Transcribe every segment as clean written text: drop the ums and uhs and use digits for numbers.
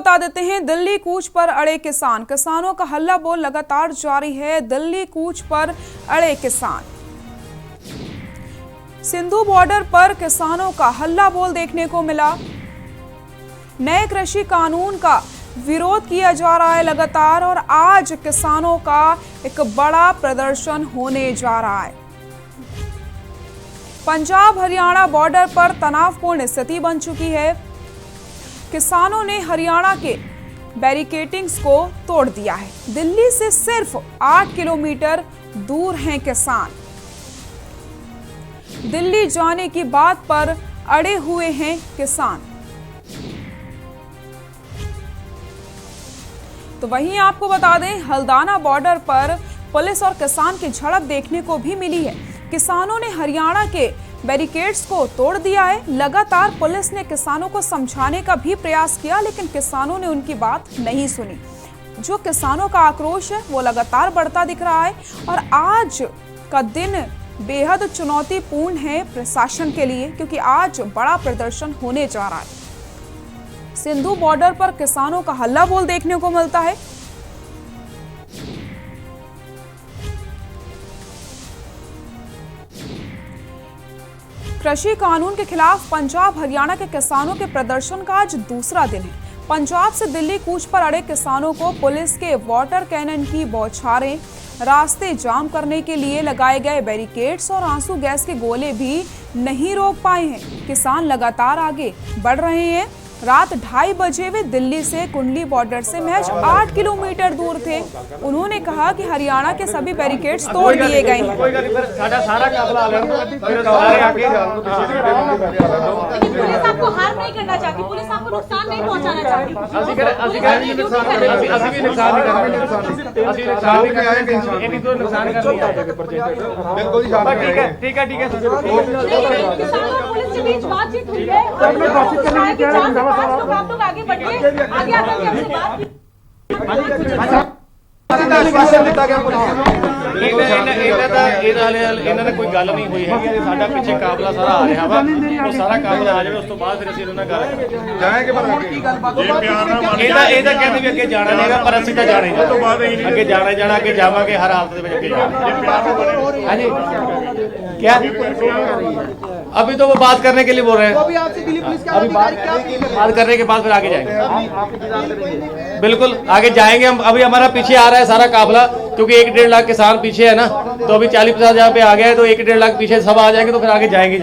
बता देते हैं, दिल्ली कूच पर अड़े किसान। किसानों का हल्ला बोल लगातार जारी है। दिल्ली कूच पर अड़े किसान। सिंधु बॉर्डर पर किसानों का हल्ला बोल देखने को मिला। नए कृषि कानून का विरोध किया जा रहा है लगातार, और आज किसानों का एक बड़ा प्रदर्शन होने जा रहा है। पंजाब हरियाणा बॉर्डर पर तनावपूर्ण स्थिति बन चुकी है। किसानों ने हरियाणा के बैरिकेडिंग्स को तोड़ दिया है। दिल्ली से सिर्फ 8 किलोमीटर दूर हैं किसान। दिल्ली जाने की बात पर अड़े हुए हैं किसान। तो वहीं आपको बता दें, हल्दाना बॉर्डर पर पुलिस और किसान की झड़प देखने को भी मिली है। किसानों ने हरियाणा के बैरिकेड्स को तोड़ दिया है। लगातार पुलिस ने किसानों को समझाने का भी प्रयास किया, लेकिन किसानों ने उनकी बात नहीं सुनी। जो किसानों का आक्रोश है वो लगातार बढ़ता दिख रहा है, और आज का दिन बेहद चुनौतीपूर्ण है प्रशासन के लिए, क्योंकि आज बड़ा प्रदर्शन होने जा रहा है। सिंधु बॉर्डर पर किसानों का हल्ला बोल देखने को मिलता है। कृषि कानून के खिलाफ पंजाब हरियाणा के किसानों के प्रदर्शन का आज दूसरा दिन है। पंजाब से दिल्ली कूच पर अड़े किसानों को पुलिस के वाटर कैनन की बौछारें, रास्ते जाम करने के लिए लगाए गए बैरिकेड्स और आंसू गैस के गोले भी नहीं रोक पाए हैं। किसान लगातार आगे बढ़ रहे हैं। रात 2:30 बजे वे दिल्ली से कुंडली बॉर्डर से महज 8 किलोमीटर दूर थे। उन्होंने कहा कि हरियाणा के सभी बैरिकेड्स तोड़ दिए गए हैं। पुलिस आपको हार नहीं करना चाहती, पुलिस आपको नुकसान नहीं पहुंचाना चाहती। ठीक है किसान और पुलिस के बीच बातचीत हुई है। आप लोग आगे बढ़िए, आगे आकर के हमसे ਇਹਨਾਂ ਨੇ ਕੋਈ ਗੱਲ ਨਹੀਂ ਹੋਈ ਹੈਗੀ। ਸਾਡਾ ਪਿੱਛੇ ਕਾਫਲਾ ਸਾਰਾ ਆ ਰਿਹਾ ਵਾ, ਉਹ ਸਾਰਾ ਕਾਫਲਾ ਆ ਜਾਵੇ, ਉਸ ਤੋਂ ਬਾਅਦ ਫਿਰ ਅਸੀਂ ਉਹਨਾਂ ਨਾਲ ਗੱਲ ਜਾਏਂਗੇ। ਪਰ ਇਹਦਾ ਕਹਿੰਦੇ ਵੀ ਅੱਗੇ ਜਾਣਾ ਨਹੀਂਗਾ, ਪਰ ਅਸੀਂ ਤਾਂ ਜਾਣਾ ਹੀ ਅੱਗੇ ਜਾਣਾ ਅੱਗੇ ਜਾਵਾਂਗੇ, हर हालत में ਅੱਗੇ जाएंगे। हाँ जी, क्या अभी तो वो बात करने के लिए बोल रहे हैं। अभी बात करने के बाद फिर आगे जाएंगे। बिल्कुल आगे जाएंगे हम। अभी हमारा पीछे आ रहा है सारा काफिला, क्योंकि 1-1.5 लाख किसान पीछे है ना, तो अभी 40-50 हजार पे आ गए, तो 1-1.5 लाख पीछे सब आ जाएंगे, तो फिर आगे जाएंगे।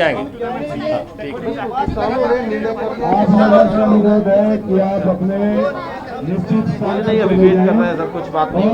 नहीं अभी वेट कर रहे हैं सर, कुछ बात नहीं।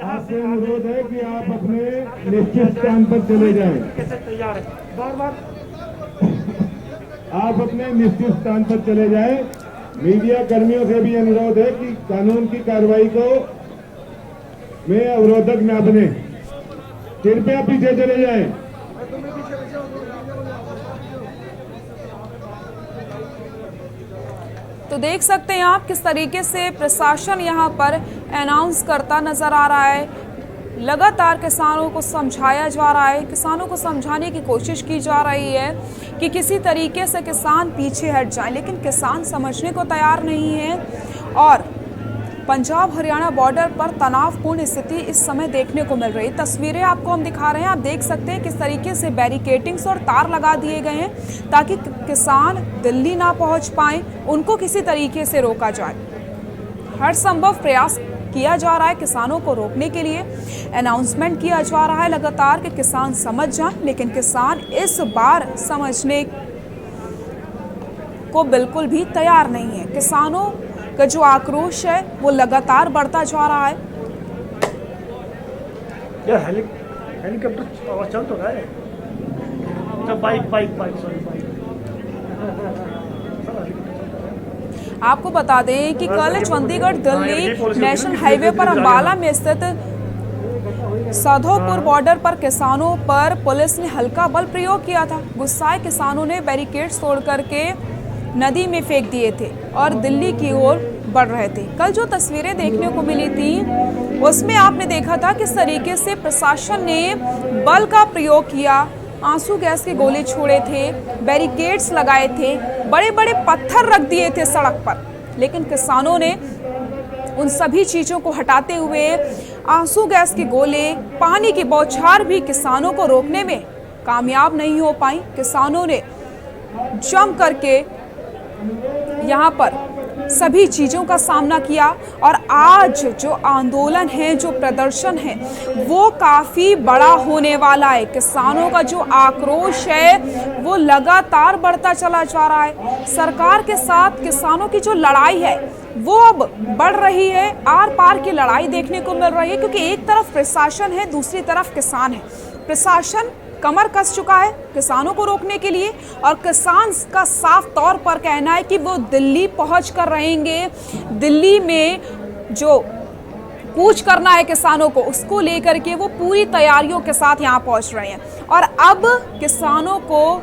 आपसे अनुरोध है कि आप अपने निश्चित स्थान पर चले जाएं। तैयार है बार आप अपने निश्चित स्थान पर चले जाएं। मीडिया कर्मियों से भी अनुरोध है कि कानून की कार्रवाई को में अवरोधक न बने, कृपया पीछे चले जाएं। तो देख सकते हैं आप किस तरीके से प्रशासन यहाँ पर अनाउंस करता नजर आ रहा है। लगातार किसानों को समझाया जा रहा है, किसानों को समझाने की कोशिश की जा रही है कि किसी तरीके से किसान पीछे हट जाएं, लेकिन किसान समझने को तैयार नहीं है। और पंजाब हरियाणा बॉर्डर पर तनावपूर्ण स्थिति इस समय देखने को मिल रही है। तस्वीरें आपको हम दिखा रहे हैं, आप देख सकते हैं किस तरीके से बैरिकेडिंग्स और तार लगा दिए गए हैं, ताकि किसान दिल्ली ना पहुंच पाए, उनको किसी तरीके से रोका जाए। हर संभव प्रयास किया जा रहा है किसानों को रोकने के लिए। अनाउंसमेंट किया जा रहा है लगातार कि किसान समझ जाएं, लेकिन किसान इस बार समझने को बिल्कुल भी तैयार नहीं है। किसानों का जो आक्रोश है वो लगातार बढ़ता जा रहा है। यार हेलीकॉप्टर चल तो रहा है। अच्छा बाइक सॉरी बाइक। आपको बता दें कि कल चंडीगढ़ दिल्ली नेशनल हाईवे पर अंबाला में स्थित साधोपुर बॉर्डर पर किसानों पर पुलिस ने हल्का बल प्रयोग किया था। गुस्साए किसानों ने बैरिकेड्स तोड़ करके नदी में फेंक दिए थे और दिल्ली की ओर बढ़ रहे थे। कल जो तस्वीरें देखने को मिली थी उसमें आपने देखा था किस तरीके से प्रशासन ने बल का प्रयोग किया, आंसू गैस के गोले छोड़े थे, बैरिकेड्स लगाए थे, बड़े बड़े पत्थर रख दिए थे सड़क पर, लेकिन किसानों ने उन सभी चीजों को हटाते हुए आंसू गैस के गोले, पानी की बौछार भी किसानों को रोकने में कामयाब नहीं हो पाई। किसानों ने जम करके यहाँ पर सभी चीजों का सामना किया और आज जो आंदोलन है, जो प्रदर्शन है, वो काफी बड़ा होने वाला है। किसानों का जो आक्रोश है वो लगातार बढ़ता चला जा रहा है। सरकार के साथ किसानों की जो लड़ाई है वो अब बढ़ रही है, आर पार की लड़ाई देखने को मिल रही है, क्योंकि एक तरफ प्रशासन है, दूसरी तरफ किसान है। प्रशासन कमर कस चुका है किसानों को रोकने के लिए और किसान का साफ तौर पर कहना है कि वो दिल्ली पहुंच कर रहेंगे। दिल्ली में जो कूच करना है किसानों को, उसको लेकर के वो पूरी तैयारियों के साथ यहाँ पहुंच रहे हैं और अब किसानों को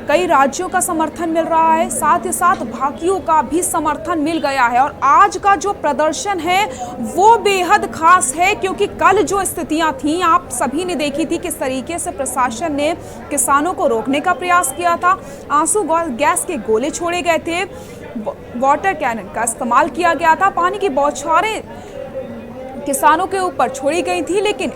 कई राज्यों का समर्थन मिल रहा है, साथ ही साथ बाकियों का भी समर्थन मिल गया है। और आज का जो प्रदर्शन है वो बेहद खास है, क्योंकि कल जो स्थितियां थी आप सभी ने देखी थी किस तरीके से प्रशासन ने किसानों को रोकने का प्रयास किया था। आंसू गैस के गोले छोड़े गए थे, वाटर कैनन का इस्तेमाल किया गया था, पानी की बौछारें किसानों के ऊपर छोड़ी गई थी, लेकिन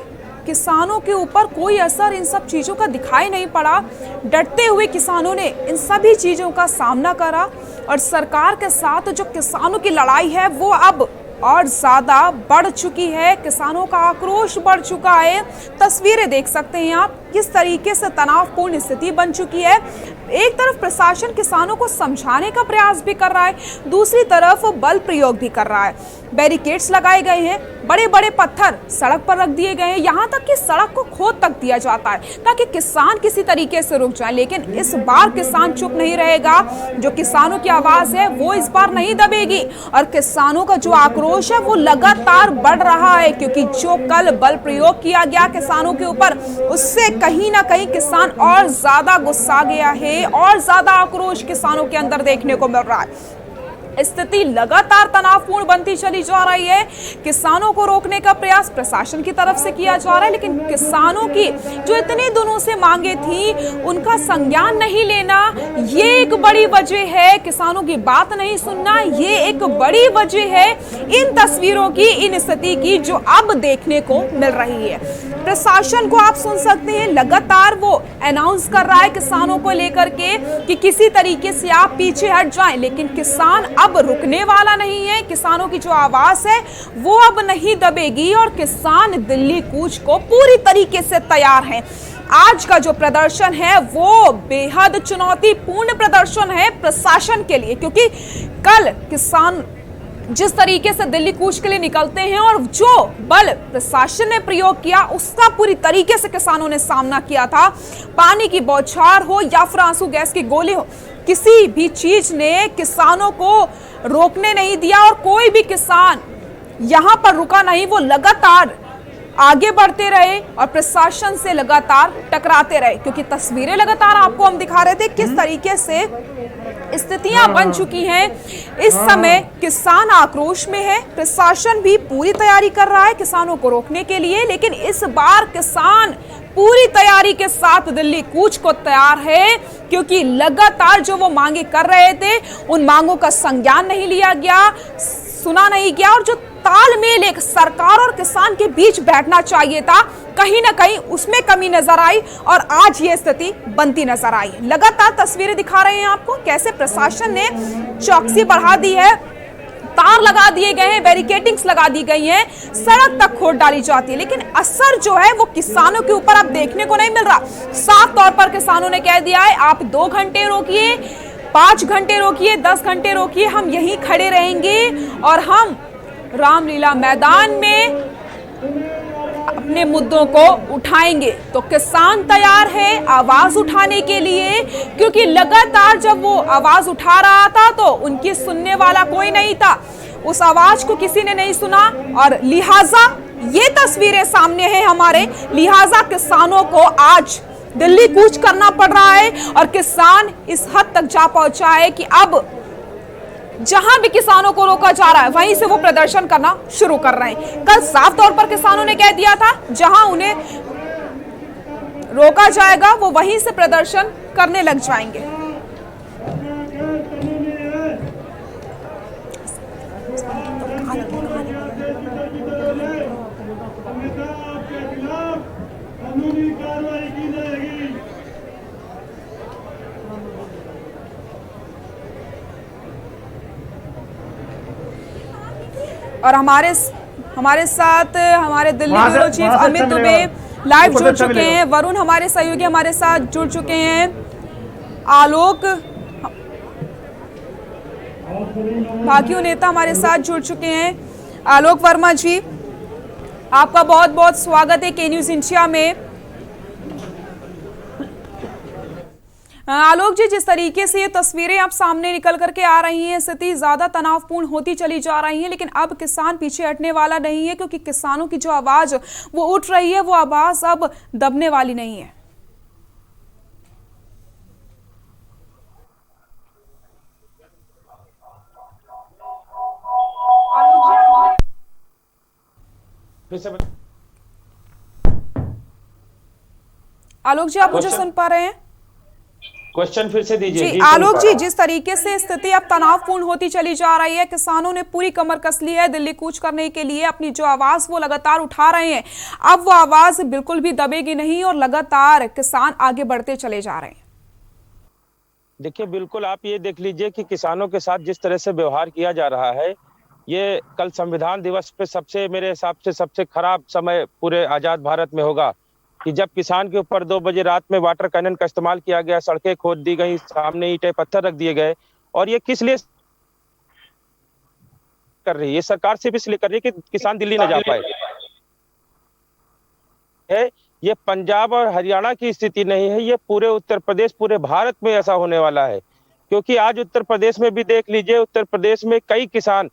किसानों के ऊपर कोई असर इन सब चीज़ों का दिखाई नहीं पड़ा। डटते हुए किसानों ने इन सभी चीज़ों का सामना करा और सरकार के साथ जो किसानों की लड़ाई है वो अब और ज़्यादा बढ़ चुकी है। किसानों का आक्रोश बढ़ चुका है। तस्वीरें देख सकते हैं आप किस तरीके से तनावपूर्ण स्थिति बन चुकी है। एक तरफ प्रशासन किसानों को समझाने का प्रयास भी कर रहा है, दूसरी तरफ बल प्रयोग भी कर रहा है। बैरिकेड्स लगाए गए हैं, बड़े बड़े पत्थर सड़क पर रख दिए गए हैं, यहाँ तक कि सड़क को खोद तक दिया जाता है ताकि किसान किसी तरीके से रुक जाए। लेकिन इस बार किसान चुप नहीं रहेगा। जो किसानों की आवाज़ है वो इस बार नहीं दबेगी और किसानों का जो आक्रोश है वो लगातार बढ़ रहा है, क्योंकि जो कल बल प्रयोग किया गया किसानों के ऊपर, उससे कहीं ना कहीं किसान और ज्यादा गुस्सा गया है और ज्यादा आक्रोश किसानों के अंदर देखने को मिल रहा है। स्थिति लगातार तनावपूर्ण बनती चली जा रही है। किसानों को रोकने का प्रयास प्रशासन की तरफ से किया जा रहा है, लेकिन किसानों की जो इतने दिनों से मांगे थी उनका संज्ञान नहीं लेना, ये एक बड़ी वजह है। किसानों की बात नहीं सुनना, ये एक बड़ी वजह है इन तस्वीरों की, इन स्थिति की जो अब देखने को मिल रही है। प्रशासन को आप सुन सकते हैं, लगातार वो अनाउंस कर रहा है किसानों को लेकर के कि किसी तरीके से आप पीछे हट जाएं, लेकिन किसान अब रुकने वाला नहीं है। किसानों की जो आवाज है वो अब नहीं दबेगी और किसान दिल्ली कूच को पूरी तरीके से तैयार हैं। आज का जो प्रदर्शन है वो बेहद चुनौतीपूर्ण प्रदर्शन है प्रशासन के लिए, क्योंकि कल किसान जिस तरीके से दिल्ली कूच के लिए निकलते हैं और जो बल प्रशासन ने प्रयोग किया उसका पूरी तरीके से किसानों ने सामना किया था। पानी की बौछार हो या फिर आंसू गैस की गोली हो, किसी भी चीज ने किसानों को रोकने नहीं दिया और कोई भी किसान यहां पर रुका नहीं। वो लगातार आगे बढ़ते रहे और प्रशासन से लगातार टकराते रहे, क्योंकि तस्वीरें लगातार आपको हम दिखा रहे थे किस तरीके से स्थितियां बन चुकी हैं। इस समय किसान आक्रोश में है, प्रशासन भी पूरी तैयारी कर रहा है किसानों को रोकने के लिए, लेकिन इस बार किसान पूरी तैयारी के साथ दिल्ली कूच को तैयार है, क्योंकि लगातार जो वो मांगे कर रहे थे उन मांगों का संज्ञान नहीं लिया गया, सुना नहीं गया और जो तालमेल एक सरकार और किसान के बीच बैठना चाहिए था, कहीं ना कहीं उसमें कमी नजर आई और आज ये स्थिति बनती नजर आई। लगातार तस्वीरें दिखा रहे हैं आपको कैसे प्रशासन ने चौकसी बढ़ा दी है, तार लगा दिए गए हैं, बैरिकेडिंग्स लगा दी गई हैं, सड़क तक खोद डाली जाती है, लेकिन असर जो है वो किसानों के ऊपर अब देखने को नहीं मिल रहा। साफ तौर पर किसानों ने कह दिया है आप 2 घंटे रोकिए, 5 घंटे रोकिए, 10 घंटे रोकिए, हम यहीं खड़े रहेंगे और हम रामलीला मैदान में अपने मुद्दों को उठाएंगे। तो किसान तैयार है आवाज उठाने के लिए, क्योंकि लगातार जब वो आवाज उठा रहा था तो उनकी सुनने वाला कोई नहीं था, उस आवाज को किसी ने नहीं सुना, और लिहाजा ये तस्वीरें सामने हैं हमारे, लिहाजा किसानों को आज दिल्ली कूच करना पड़ रहा है। और किसान इस हद तक जा पहुंचा है कि अब जहां भी किसानों को रोका जा रहा है वहीं से वो प्रदर्शन करना शुरू कर रहे हैं। कल साफ तौर पर किसानों ने कह दिया था जहां उन्हें रोका जाएगा वो वहीं से प्रदर्शन करने लग जाएंगे। कानूनी कार्रवाई की जाएगी। और हमारे साथ हमारे Delhi bureau chief Amit Dubey live जुड़ चुके हैं, वरुण हमारे सहयोगी हमारे साथ जुड़ चुके हैं, आलोक भाकियू नेता हमारे साथ जुड़ चुके हैं। आलोक वर्मा जी, आपका बहुत बहुत स्वागत है के न्यूज इंडिया में। आलोक जी, जिस तरीके से ये तस्वीरें अब सामने निकल करके आ रही हैं, स्थिति ज्यादा तनावपूर्ण होती चली जा रही है, लेकिन अब किसान पीछे हटने वाला नहीं है, क्योंकि किसानों की जो आवाज वो उठ रही है वो आवाज अब दबने वाली नहीं है। आलोक जी, आप मुझे सुन पा रहे हैं? क्वेश्चन फिर से दीजिए। जी आलोक जी, जिस तरीके से स्थिति अब तनावपूर्ण होती चली जा रही है, किसानों ने पूरी कमर कस ली है दिल्ली कूच करने के लिए, अपनी जो आवाज वो लगातार उठा रहे हैं, अब वो आवाज बिल्कुल भी दबेगी नहीं और लगातार किसान आगे बढ़ते चले जा रहे हैं। देखिए, बिल्कुल आप ये देख लीजिए कि किसानों के साथ जिस तरह से व्यवहार किया जा रहा है, ये कल संविधान दिवस पे सबसे, मेरे हिसाब से सबसे खराब समय पूरे आजाद भारत में होगा, कि जब किसान के ऊपर 2 बजे रात में वाटर कैनन का इस्तेमाल किया गया, सड़कें खोद दी गई, सामने ईंटें पत्थर रख दिए गए। और ये किस लिए कर रही है? ये सरकार सिर्फ इसलिए कर रही है कि किसान दिल्ली न जा पाए। ये पंजाब और हरियाणा की स्थिति नहीं है, ये पूरे उत्तर प्रदेश, पूरे भारत में ऐसा होने वाला है। क्योंकि आज उत्तर प्रदेश में भी देख लीजिए, उत्तर प्रदेश में कई किसान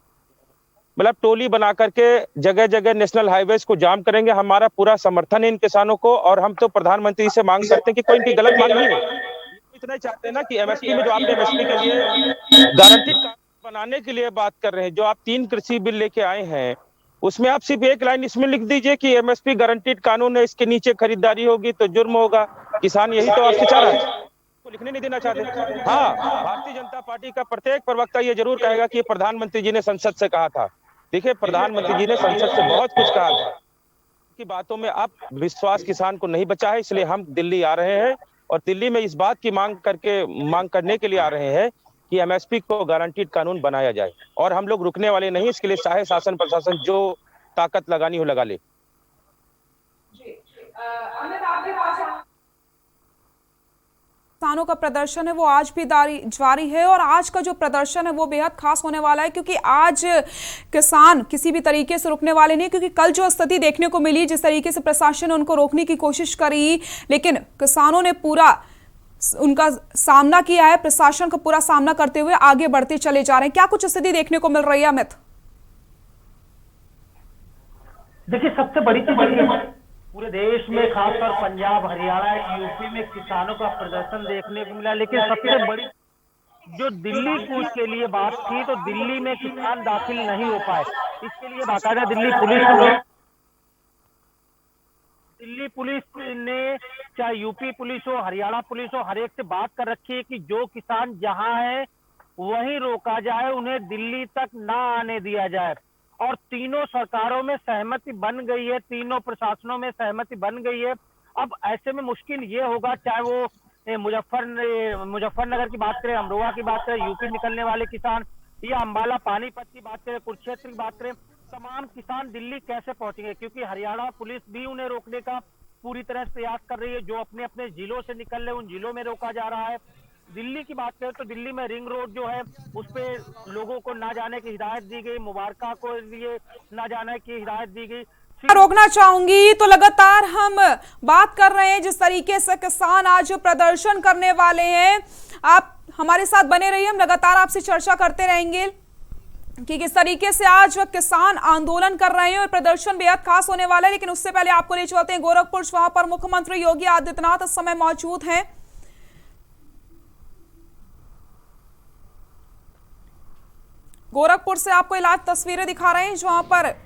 मतलब टोली बना करके जगह जगह नेशनल हाईवेज को जाम करेंगे। हमारा पूरा समर्थन है इन किसानों को, और हम तो प्रधानमंत्री से मांग करते हैं कि कोई इनकी गलत मांग नहीं है। इतना ही चाहते हैं ना कि एमएसपी में जो आपने एमएसपी के लिए गारंटीड कानून बनाने के लिए बात कर रहे हैं, जो आप 3 कृषि बिल लेके आए हैं, उसमें आप सिर्फ एक लाइन इसमें लिख दीजिए कि एमएसपी गारंटीड कानून है, इसके नीचे खरीदारी होगी तो जुर्म होगा। किसान यही तो आपसे चाह रहा है, तो लिखने नहीं देना चाहते। हाँ, भारतीय जनता पार्टी का प्रत्येक प्रवक्ता ये जरूर कहेगा कि प्रधानमंत्री जी ने संसद से कहा था। देखिए, प्रधानमंत्री जी ने संसद से बहुत कुछ कहा था, की बातों में अब विश्वास किसान को नहीं बचा है, इसलिए हम दिल्ली आ रहे हैं और दिल्ली में इस बात की मांग करने के लिए आ रहे हैं कि एमएसपी को गारंटीड कानून बनाया जाए। और हम लोग रुकने वाले नहीं, इसके लिए चाहे शासन प्रशासन जो ताकत लगानी हो लगा ले। किसानों का प्रदर्शन है वो आज भी जारी है, और आज का जो प्रदर्शन है वो बेहद खास होने वाला है, क्योंकि आज किसान किसी भी तरीके से रुकने वाले नहीं। क्योंकि कल जो स्थिति देखने को मिली, जिस तरीके से प्रशासन ने उनको रोकने की कोशिश करी, लेकिन किसानों ने पूरा उनका सामना किया है, प्रशासन का पूरा सामना करते हुए आगे बढ़ते चले जा रहे हैं। क्या कुछ स्थिति देखने को मिल रही है अमित? देखिए, सबसे बड़ी चीज पूरे देश में, खासकर पंजाब, हरियाणा, यूपी में किसानों का प्रदर्शन देखने को मिला, लेकिन सबसे बड़ी जो दिल्ली कूच के लिए बात थी, तो दिल्ली में किसान दाखिल नहीं हो पाए। इसके लिए बाकायदा दिल्ली पुलिस ने चाहे यूपी पुलिस हो, हरियाणा पुलिस हो, हर एक से बात कर रखी है कि जो किसान जहां है वहीं रोका जाए, उन्हें दिल्ली तक ना आने दिया जाए। और तीनों सरकारों में सहमति बन गई है, तीनों प्रशासनों में सहमति बन गई है। अब ऐसे में मुश्किल ये होगा, चाहे वो मुजफ्फरनगर की बात करें, अमरोहा की बात करें, यूपी निकलने वाले किसान, या अंबाला पानीपत की बात करें, कुरुक्षेत्र की बात करें, तमाम किसान दिल्ली कैसे पहुंचेंगे? क्योंकि हरियाणा पुलिस भी उन्हें रोकने का पूरी तरह से प्रयास कर रही है। जो अपने अपने जिलों से निकल रहे, उन जिलों में रोका जा रहा है। दिल्ली की बात करें तो दिल्ली में रिंग रोड जो है उस पे लोगों को ना जाने की हिदायत दी गई, मुबारका को लिए ना जाने की हिदायत दी गई। रोकना चाहूंगी तो लगातार हम बात कर रहे हैं जिस तरीके से किसान आज प्रदर्शन करने वाले हैं। आप हमारे साथ बने रहिए, हम लगातार आपसे चर्चा करते रहेंगे कि किस तरीके से आज किसान आंदोलन कर रहे हैं और प्रदर्शन बेहद खास होने वाला है। लेकिन उससे पहले आपको ले चलते हैं गोरखपुर, वहां पर मुख्यमंत्री योगी आदित्यनाथ इस समय मौजूद हैं। गोरखपुर से आपको लाइव तस्वीरें दिखा रहे हैं जहां पर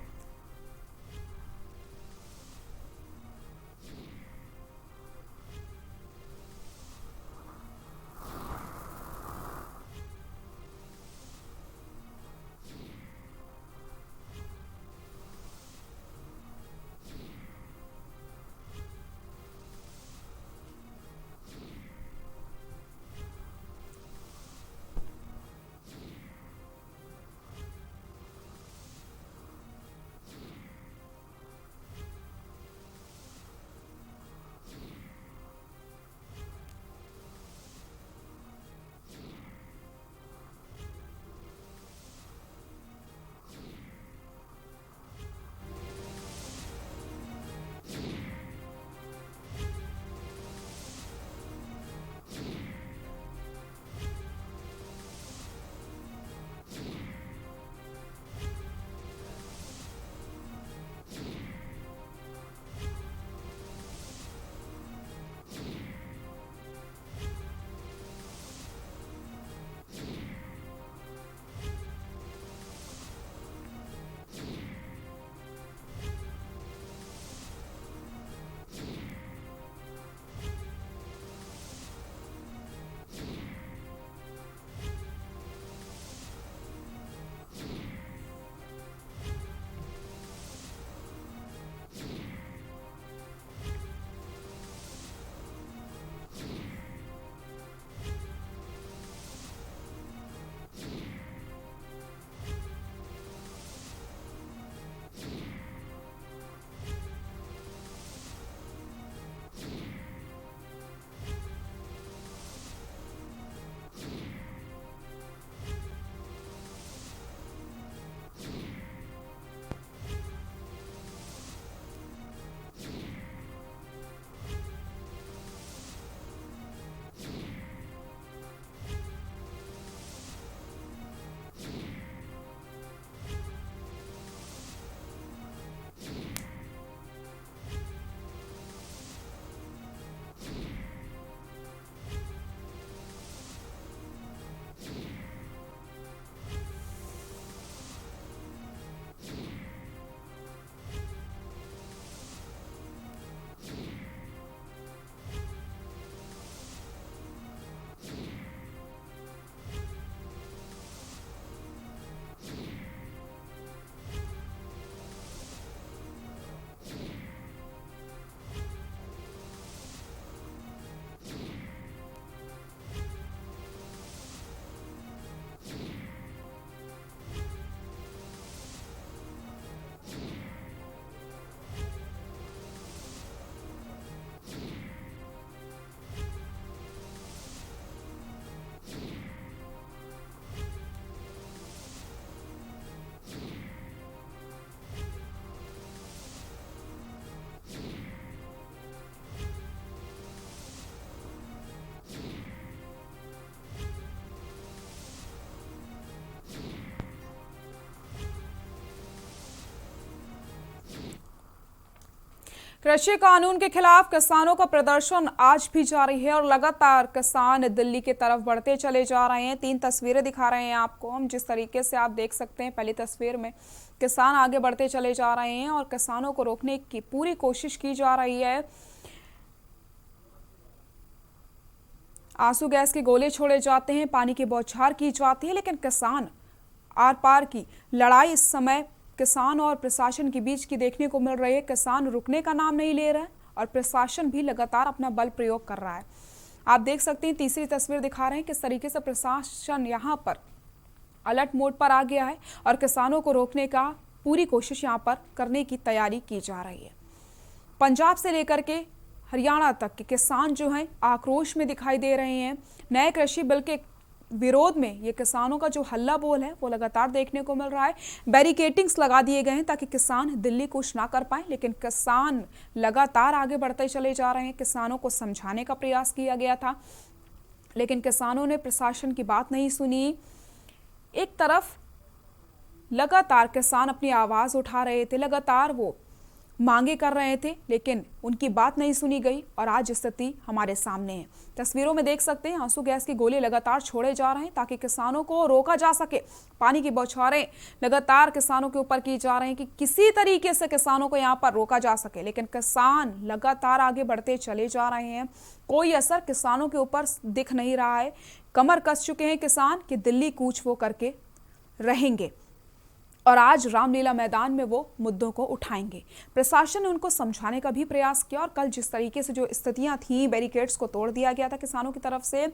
कृषि कानून के खिलाफ किसानों का प्रदर्शन आज भी जारी है और लगातार किसान दिल्ली की तरफ बढ़ते चले जा रहे हैं। 3 तस्वीरें दिखा रहे हैं आपको हम, जिस तरीके से आप देख सकते हैं। पहली तस्वीर में किसान आगे बढ़ते चले जा रहे हैं और किसानों को रोकने की पूरी कोशिश की जा रही है। आंसू गैस के गोले छोड़े जाते हैं, पानी की बौछार की जाती है, लेकिन किसान आर पार की लड़ाई इस समय किसान और प्रशासन के बीच की देखने को मिल रही है। किसान रुकने का नाम नहीं ले रहा है और प्रशासन भी लगातार अपना बल प्रयोग कर रहा है। आप देख सकते हैं, तीसरी तस्वीर दिखा रहे हैं किस तरीके से प्रशासन यहाँ पर अलर्ट मोड पर आ गया है और किसानों को रोकने का पूरी कोशिश यहाँ पर करने की तैयारी की जा रही है। पंजाब से लेकर के हरियाणा तक के किसान जो हैं आक्रोश में दिखाई दे रहे हैं। नए कृषि बिल के विरोध में ये किसानों का जो हल्ला बोल है वो लगातार देखने को मिल रहा है। बैरिकेटिंग्स लगा दिए गए हैं ताकि किसान दिल्ली कूच ना कर पाए, लेकिन किसान लगातार आगे बढ़ते चले जा रहे हैं। किसानों को समझाने का प्रयास किया गया था, लेकिन किसानों ने प्रशासन की बात नहीं सुनी। एक तरफ लगातार किसान अपनी आवाज़ उठा रहे थे, लगातार वो मांगे कर रहे थे, लेकिन उनकी बात नहीं सुनी गई और आज स्थिति हमारे सामने है। तस्वीरों में देख सकते हैं आंसू गैस की गोले लगातार छोड़े जा रहे हैं ताकि किसानों को रोका जा सके। पानी की बौछारें लगातार किसानों के ऊपर की जा रही हैं कि किसी तरीके से किसानों को यहाँ पर रोका जा सके, लेकिन किसान लगातार आगे बढ़ते चले जा रहे हैं। कोई असर किसानों के ऊपर दिख नहीं रहा है। कमर कस चुके हैं किसान कि दिल्ली कूच वो करके रहेंगे और आज रामलीला मैदान में वो मुद्दों को उठाएंगे। प्रशासन ने उनको समझाने का भी प्रयास किया और कल जिस तरीके से जो स्थितियां थी, बैरिकेड्स को तोड़ दिया गया था किसानों की तरफ से,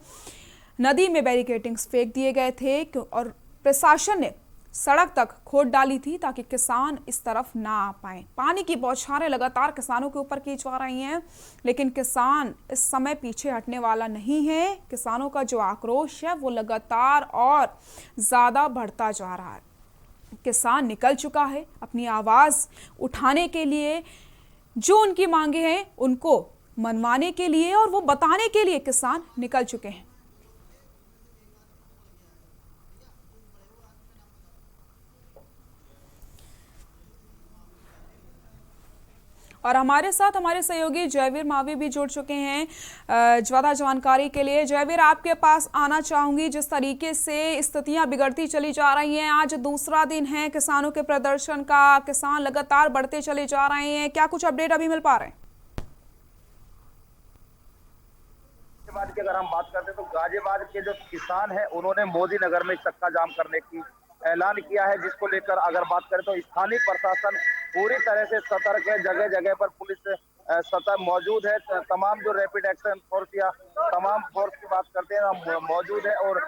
नदी में बैरिकेडिंग्स फेंक दिए गए थे और प्रशासन ने सड़क तक खोद डाली थी ताकि किसान इस तरफ ना आ पाए। पानी की बौछारें लगातार किसानों के ऊपर की जा रही हैं, लेकिन किसान इस समय पीछे हटने वाला नहीं है। किसानों का जो आक्रोश है वो लगातार और ज़्यादा बढ़ता जा रहा है। किसान निकल चुका है अपनी आवाज़ उठाने के लिए, जो उनकी मांगे हैं उनको मनवाने के लिए और वो बताने के लिए किसान निकल चुके हैं। और हमारे साथ हमारे सहयोगी जयवीर मावी भी जुड़ चुके हैं ज्यादा जानकारी के लिए। जयवीर, आपके पास आना चाहूंगी। जिस तरीके से स्थितियां बिगड़ती चली जा रही हैं, आज दूसरा दिन है किसानों के प्रदर्शन का, किसान लगातार बढ़ते चले जा रहे हैं, क्या कुछ अपडेट अभी मिल पा रहे हैं? गाजियाबाद की अगर हम बात करते हैं तो गाजियाबाद के जो किसान हैं उन्होंने मोदी नगर में चक्का जाम करने की ऐलान किया है, जिसको लेकर अगर बात करें तो स्थानीय प्रशासन पूरी तरह से सतर्क है। जगह जगह पर पुलिस सतर्क मौजूद है। तमाम जो रैपिड एक्शन फोर्स या तमाम फोर्स की बात करते हैं मौजूद है और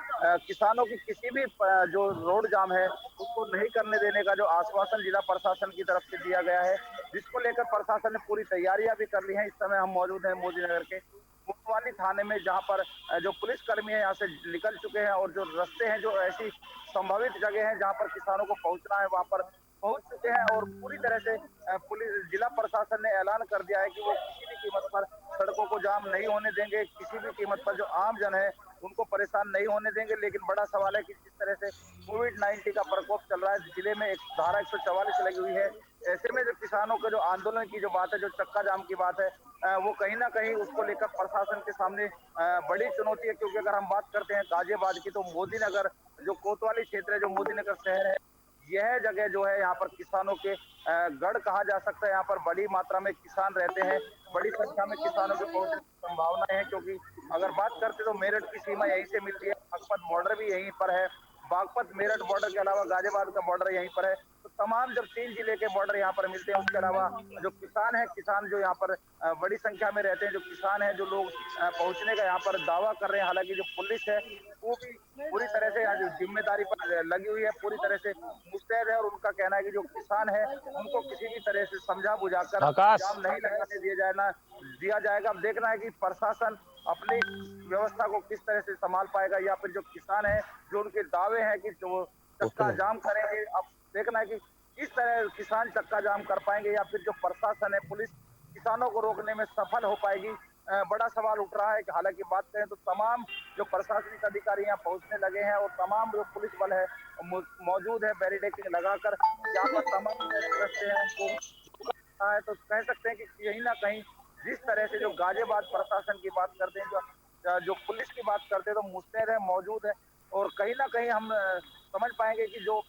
किसानों की किसी भी जो रोड जाम है उसको नहीं करने देने का जो आश्वासन जिला प्रशासन की तरफ से दिया गया है, जिसको लेकर प्रशासन ने पूरी तैयारियां भी कर ली हैं। इस समय हम मौजूद हैं मोदी नगर के कोतवाली थाने में, जहां पर जो पुलिस कर्मी है यहाँ से निकल चुके हैं और जो रास्ते हैं, जो ऐसी संभावित जगह हैं जहां पर किसानों को पहुंचना है, वहां पर पहुंच चुके हैं और पूरी तरह से पुलिस जिला प्रशासन ने ऐलान कर दिया है कि वो किसी भी कीमत पर सड़कों को जाम नहीं होने देंगे, किसी भी कीमत पर जो आम जन है उनको परेशान नहीं होने देंगे। लेकिन बड़ा सवाल है कि जिस तरह से कोविड-19 का प्रकोप चल रहा है, जिले में एक धारा 144 लगी हुई है, ऐसे में जो किसानों के जो आंदोलन की जो बात है, जो चक्का जाम की बात है, वो कहीं ना कहीं उसको लेकर प्रशासन के सामने बड़ी चुनौती है। क्योंकि अगर हम बात करते हैं गाजियाबाद की तो मोदी नगर जो कोतवाली क्षेत्र है, जो मोदी नगर शहर है, यह जगह जो है यहाँ पर किसानों के गढ़ कहा जा सकता है। यहाँ पर बड़ी मात्रा में किसान रहते हैं, बड़ी संख्या में किसानों की पहुंचने की संभावना है। क्योंकि अगर बात करते तो मेरठ की सीमा यहीं से मिलती है, बागपत बॉर्डर भी यहीं पर है, बागपत मेरठ बॉर्डर के अलावा गाजियाबाद का बॉर्डर यहीं पर है। तो तमाम जब 3 जिले के बॉर्डर यहाँ पर मिलते हैं, उसके अलावा जो किसान है, किसान जो यहाँ पर बड़ी संख्या में रहते हैं, जो किसान है, जो लोग पहुंचने का यहाँ पर दावा कर रहे हैं। हालांकि जो पुलिस है वो भी पूरी तरह से यहाँ जिम्मेदारी पर लगी हुई है, पूरी तरह से मुस्तैद है और उनका कहना है कि जो किसान है उनको किसी भी तरह से समझा बुझाकर जाम नहीं लगाने दिया जाएगा। अब देखना है कि प्रशासन अपनी व्यवस्था को किस तरह से संभाल पाएगा या फिर जो किसान है, जो उनके दावे हैं कि जो चक्का जाम करेंगे, अब देखना है कि किस तरह किसान चक्का जाम कर पाएंगे या फिर जो प्रशासन है, पुलिस किसानों को रोकने में सफल हो पाएगी। बड़ा सवाल उठ रहा है कि हालांकि बात करें तो तमाम जो प्रशासनिक अधिकारी यहाँ पहुंचने लगे हैं और तमाम जो पुलिस बल है मौजूद है, बैरिकेडिंग लगाकर यहाँ पर तमाम रस्ते हैं उनको है। तो कह सकते हैं कि कहीं ना कहीं जिस तरह से जो गाजियाबाद प्रशासन की बात करते हैं, जो पुलिस की बात करते हैं, तो मुस्तैद है, मौजूद है और कहीं ना कहीं हम समझ पाएंगे कि जो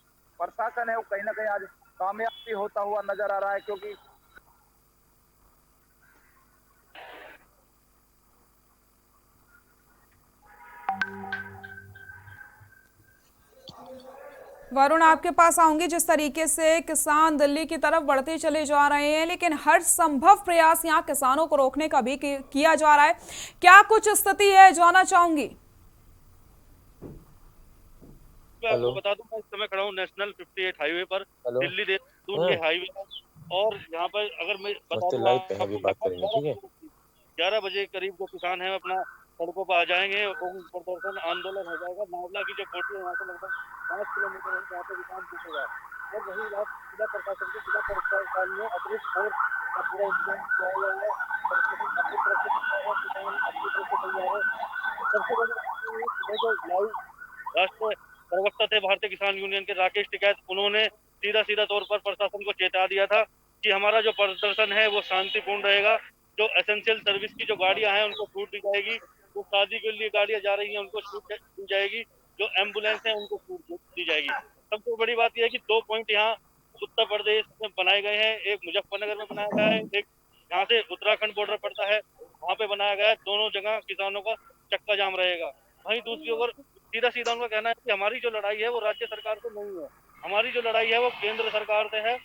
प्रशासन है वो कहीं ना कहीं आज कामयाब भी होता हुआ नजर आ रहा है। क्योंकि वरुण, आपके पास आऊंगी। जिस तरीके से किसान दिल्ली की तरफ बढ़ते चले जा रहे हैं, लेकिन हर संभव प्रयास यहाँ किसानों को रोकने का भी किया जा रहा है, क्या कुछ स्थिति है जानना चाहूंगी। मैं आपको बता दूं, मैं इस समय खड़ा हूँ नेशनल 58 हाईवे पर, दिल्ली देहरादून के हाईवे पर। और यहाँ पर अगर मैं बता दूं, 11 बजे करीब जो किसान है अपना सड़कों पर आ जाएंगे और प्रदर्शन आंदोलन हो जाएगा। नावला की जो कोठी है यहाँ से लगभग 5 किलोमीटर है, जहाँ पे किसान पहुंचेगा। और वही बात जिला प्रशासन को, जिला प्रशासन में अतिरिक्त फोर्स का पूरा इंतजाम किया गया है। प्रशासन अपनी तरफ से तैयार है, किसान अपनी तरफ से तैयार है। सबसे बड़ी बात ये जो लाइव राष्ट्रीय प्रवक्ता थे भारतीय किसान यूनियन के राकेश टिकैत, उन्होंने सीधा सीधा तौर पर प्रशासन को चेता दिया था कि हमारा जो प्रदर्शन है वो शांतिपूर्ण रहेगा। जो एसेंशियल सर्विस की जो गाड़ियां हैं उनको छूट दी जाएगी, जो शादी के लिए गाड़ियां जा रही हैं उनको छूट दी जाएगी, जो एम्बुलेंस है उनको छूट दी जाएगी। सबसे बड़ी बात यह है कि 2 पॉइंट यहाँ उत्तर प्रदेश में बनाए गए हैं। एक मुजफ्फरनगर में बनाया गया है, एक यहाँ से उत्तराखंड बॉर्डर पड़ता है वहाँ पे बनाया गया है। दोनों जगह किसानों का चक्का जाम रहेगा। वहीं दूसरी ओर सीधा सीधा उनका कहना है कि हमारी जो लड़ाई है वो राज्य सरकार से नहीं है, हमारी जो लड़ाई है वो केंद्र सरकार से है।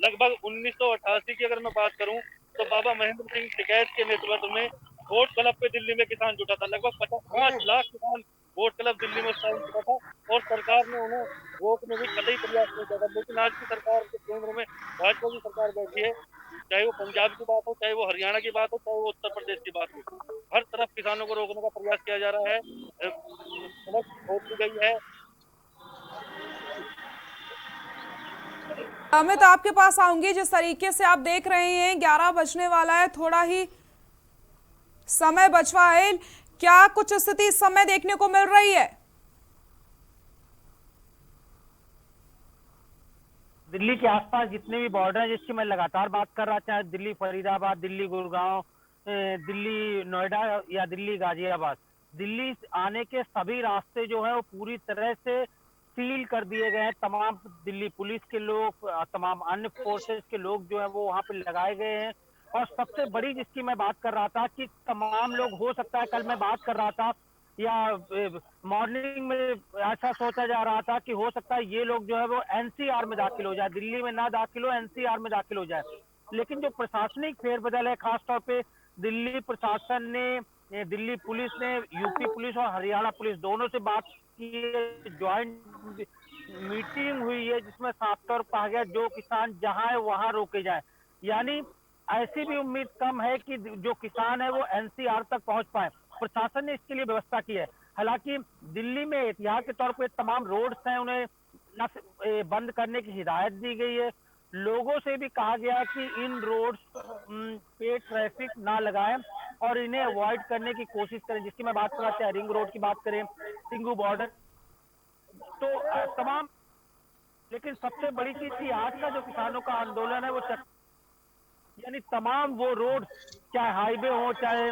लगभग 1988 की अगर मैं बात करूं तो बाबा महेंद्र सिंह टिकैत के नेतृत्व में वोट क्लब पे दिल्ली में किसान जुटा था। लगभग 5 लाख किसान वोट क्लब दिल्ली में जुटा था और सरकार ने उन्हें रोकने में कतई प्रयास नहीं किया था। लेकिन आज की सरकार के केंद्र में भाजपा की सरकार बैठी है, चाहे वो पंजाब की बात हो, चाहे वो हरियाणा की बात हो, चाहे वो उत्तर प्रदेश की बात हो, हर तरफ किसानों को रोकने का प्रयास किया जा रहा है। सड़क रोक दी गई है। अमित, आपके पास आऊंगी। जिस तरीके से आप देख रहे हैं 11 बजने वाला है, थोड़ा ही समय बचवा है, क्या कुछ स्थिति इस समय देखने को मिल रही है? दिल्ली के आसपास जितने भी बॉर्डर हैं जिसकी मैं लगातार बात कर रहा, चाहे दिल्ली फरीदाबाद, दिल्ली गुड़गांव, दिल्ली नोएडा या दिल्ली गाजियाबाद, दिल्ली आने के सभी रास्ते जो है वो पूरी तरह से सील कर दिए गए हैं। तमाम दिल्ली पुलिस के लोग, तमाम अन्य फोर्सेस के लोग जो है वो वहां पे लगाए गए हैं। और सबसे बड़ी जिसकी मैं बात कर रहा था कि तमाम लोग, हो सकता है कल मैं बात कर रहा था या मॉर्निंग में ऐसा सोचा जा रहा था कि हो सकता है ये लोग जो है वो एनसीआर में दाखिल हो जाए, दिल्ली में ना दाखिल हो, एनसीआर में दाखिल हो जाए। लेकिन जो प्रशासनिक फेरबदल है, खासतौर पे दिल्ली प्रशासन ने, दिल्ली पुलिस ने यूपी पुलिस और हरियाणा पुलिस दोनों से बात की, ज्वाइंट मीटिंग हुई है जिसमें साफ तौर पर कहा गया जो किसान जहां है वहां रोके जाए। यानी ऐसी भी उम्मीद कम है कि जो किसान है वो एनसीआर तक पहुंच पाए। प्रशासन ने इसके लिए व्यवस्था की है। हालांकि दिल्ली में एहतियात के तौर पे तमाम रोड्स हैं उन्हें बंद करने की हिदायत दी गई है। लोगों से भी कहा गया है कि इन रोड्स पे ट्रैफिक ना लगाएं और इन्हें अवॉइड करने की कोशिश करें। जिसकी मैं बात कर रहा, चाहे रिंग रोड की बात करें, सिंगू बॉर्डर, तो तमाम। लेकिन सबसे बड़ी चीज की आज का जो किसानों का आंदोलन है वो यानी तमाम वो रोड, चाहे हाईवे हो, चाहे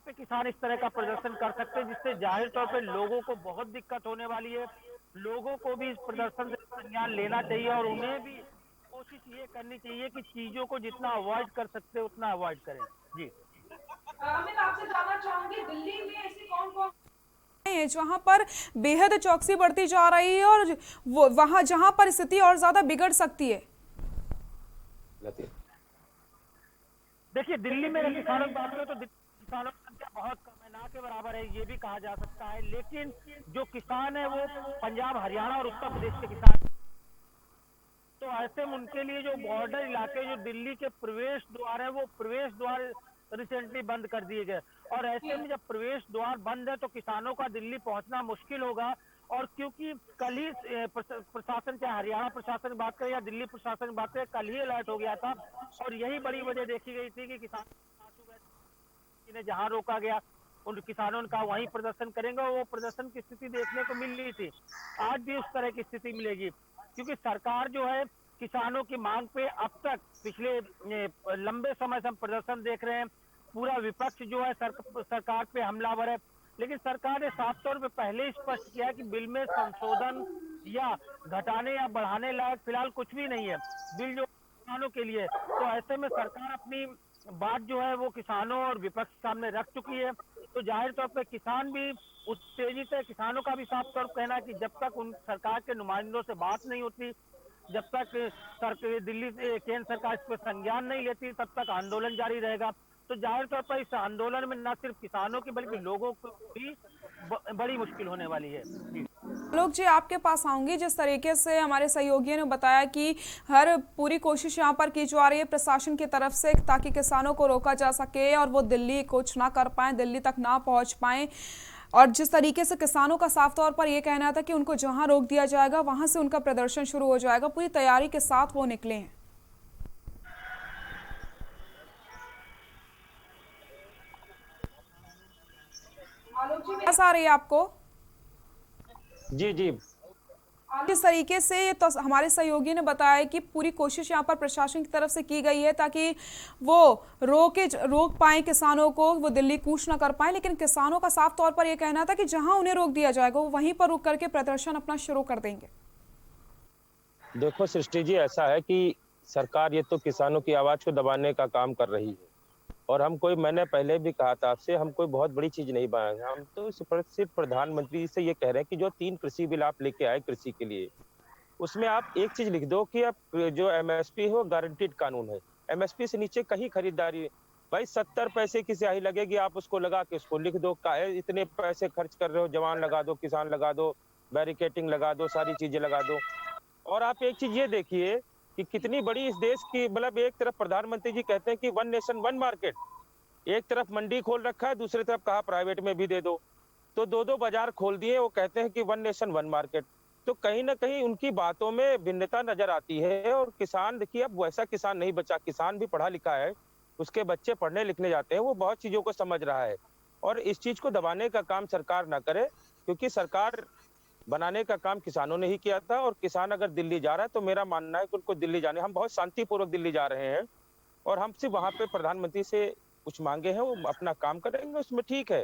पे किसान इस तरह का प्रदर्शन कर सकते हैं, जिससे जाहिर तौर पे लोगों को बहुत दिक्कत होने वाली है। लोगों को भी इस प्रदर्शन से संज्ञान लेना चाहिए और उन्हें भी कोशिश ये करनी चाहिए कि चीजों को जितना अवॉइड कर सकते हैं उतना अवॉइड करें। जी अमित, आपसे जानना चाहूंगी, दिल्ली में ऐसी कौन जहां पर बेहद चौकसी बढ़ती जा रही है और वो वहां जहां पर स्थिति और ज्यादा बिगड़ सकती है? देखिए, दिल्ली में किसानों की बात करें तो किसानों की संख्या बहुत कम है, ना के बराबर है ये भी कहा जा सकता है। लेकिन जो किसान है वो पंजाब, हरियाणा और उत्तर प्रदेश के किसान, तो ऐसे में उनके लिए जो बॉर्डर इलाके, जो दिल्ली के प्रवेश द्वार है, वो प्रवेश द्वार रिसेंटली बंद कर दिए गए। और ऐसे में जब प्रवेश द्वार बंद है तो किसानों का दिल्ली पहुंचना मुश्किल होगा। और क्योंकि कल ही प्रशासन, चाहे हरियाणा प्रशासन की बात करें या दिल्ली प्रशासन की बात करें, कल ही अलर्ट हो गया था और यही बड़ी वजह देखी गई थी कि किसान इन्हें जहां रोका गया उन किसानों ने कहा वहीं प्रदर्शन करेंगे, और वो प्रदर्शन की स्थिति देखने को मिल रही थी। आज भी उस तरह की स्थिति मिलेगी, क्योंकि सरकार जो है किसानों की मांग पे अब तक पिछले लंबे समय से हम प्रदर्शन देख रहे हैं। पूरा विपक्ष जो है सरकार पे हमलावर है, लेकिन सरकार ने साफ तौर पे पहले ही स्पष्ट किया कि बिल में संशोधन या घटाने या बढ़ाने लायक फिलहाल कुछ भी नहीं है, बिल जो किसानों के लिए। तो ऐसे में सरकार अपनी बात जो है वो किसानों और विपक्ष के सामने रख चुकी है। तो जाहिर तौर पर किसान भी उत्तेजित है। किसानों का भी साफ तौर पर कहना है कि जब तक उन सरकार के नुमाइंदों से बात नहीं होती, जब तक दिल्ली से केंद्र सरकार इस पर संज्ञान नहीं लेती, तब तक आंदोलन जारी रहेगा। तो जाहिर तौर पर इस आंदोलन में न सिर्फ किसानों की बल्कि लोगों को भी बड़ी मुश्किल होने वाली है। लोग जी आपके पास आऊंगी। जिस तरीके से हमारे सहयोगियों ने बताया कि हर पूरी कोशिश यहाँ पर की जा रही है प्रशासन की तरफ से ताकि किसानों को रोका जा सके और वो दिल्ली कुछ ना कर पाए, दिल्ली तक ना पहुँच पाए। और जिस तरीके से किसानों का साफ तौर पर यह कहना था कि उनको जहां रोक दिया जाएगा वहां से उनका प्रदर्शन शुरू हो जाएगा, पूरी तैयारी के साथ वो निकले हैं। कैसा आ रही है आपको? जी जी, किस तरीके से तो हमारे सहयोगी ने बताया कि पूरी कोशिश यहाँ पर प्रशासन की तरफ से की गई है ताकि वो रोक पाए किसानों को, वो दिल्ली कूच ना कर पाए। लेकिन किसानों का साफ तौर पर यह कहना था कि जहां उन्हें रोक दिया जाएगा वो वहीं पर रुक करके प्रदर्शन अपना शुरू कर देंगे। देखो सृष्टि जी, ऐसा है कि सरकार ये तो किसानों की आवाज को दबाने का काम कर रही है और मैंने पहले भी कहा था आपसे, हम कोई बहुत बड़ी चीज नहीं बनाएंगे। हम तो सिर्फ प्रधानमंत्री से ये कह रहे हैं कि जो 3 कृषि बिल आप लेके आए कृषि के लिए, उसमें आप एक चीज लिख दो कि आप जो एमएसपी है वो गारंटीड कानून है। एमएसपी से नीचे कहीं खरीदारी, भाई 70 पैसे की स्याही लगेगी, आप उसको लगा के उसको लिख दो। इतने पैसे खर्च कर रहे हो, जवान लगा दो, किसान लगा दो, बैरिकेटिंग लगा दो, सारी चीजें लगा दो। और आप एक चीज ये देखिए कि कितनी बड़ी इस देश की, मतलब एक तरफ प्रधानमंत्री जी कहते हैं कि 1 नेशन 1 मार्केट, एक तरफ मंडी खोल रखा है, दूसरी तरफ कहा प्राइवेट में भी दे दो, तो 2-2 बाजार खोल दिए। वो कहते हैं कि 1 नेशन 1 मार्केट। तो कहीं ना कहीं उनकी बातों में भिन्नता नजर आती है। और किसान देखिए, अब वैसा किसान नहीं बचा, किसान भी पढ़ा लिखा है, उसके बच्चे पढ़ने लिखने जाते हैं, वो बहुत चीजों को समझ रहा है। और इस चीज को दबाने का काम सरकार ना करे, क्योंकि सरकार बनाने का काम किसानों ने ही किया था। और किसान अगर दिल्ली जा रहा है तो मेरा मानना है कि उनको दिल्ली जाने, हम बहुत शांतिपूर्वक दिल्ली जा रहे हैं और हम सिर्फ वहां पे प्रधानमंत्री से कुछ मांगे हैं, वो अपना काम करेंगे, उसमें ठीक है।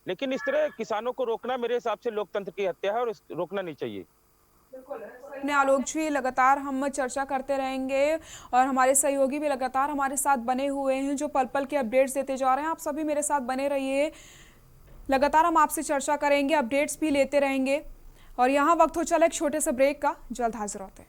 लेकिन इस तरह किसानों को रोकना मेरे हिसाब से लोकतंत्र की हत्या है और रोकना नहीं चाहिए। आलोक जी, लगातार हम चर्चा करते रहेंगे और हमारे सहयोगी भी लगातार हमारे साथ बने हुए हैं जो पल पल के अपडेट्स देते जा रहे हैं। आप सभी मेरे साथ बने रहिए, लगातार हम आपसे चर्चा करेंगे, अपडेट्स भी लेते रहेंगे। और यहाँ वक्त हो चला एक छोटे से ब्रेक का, जल्द हाजिर होते हैं।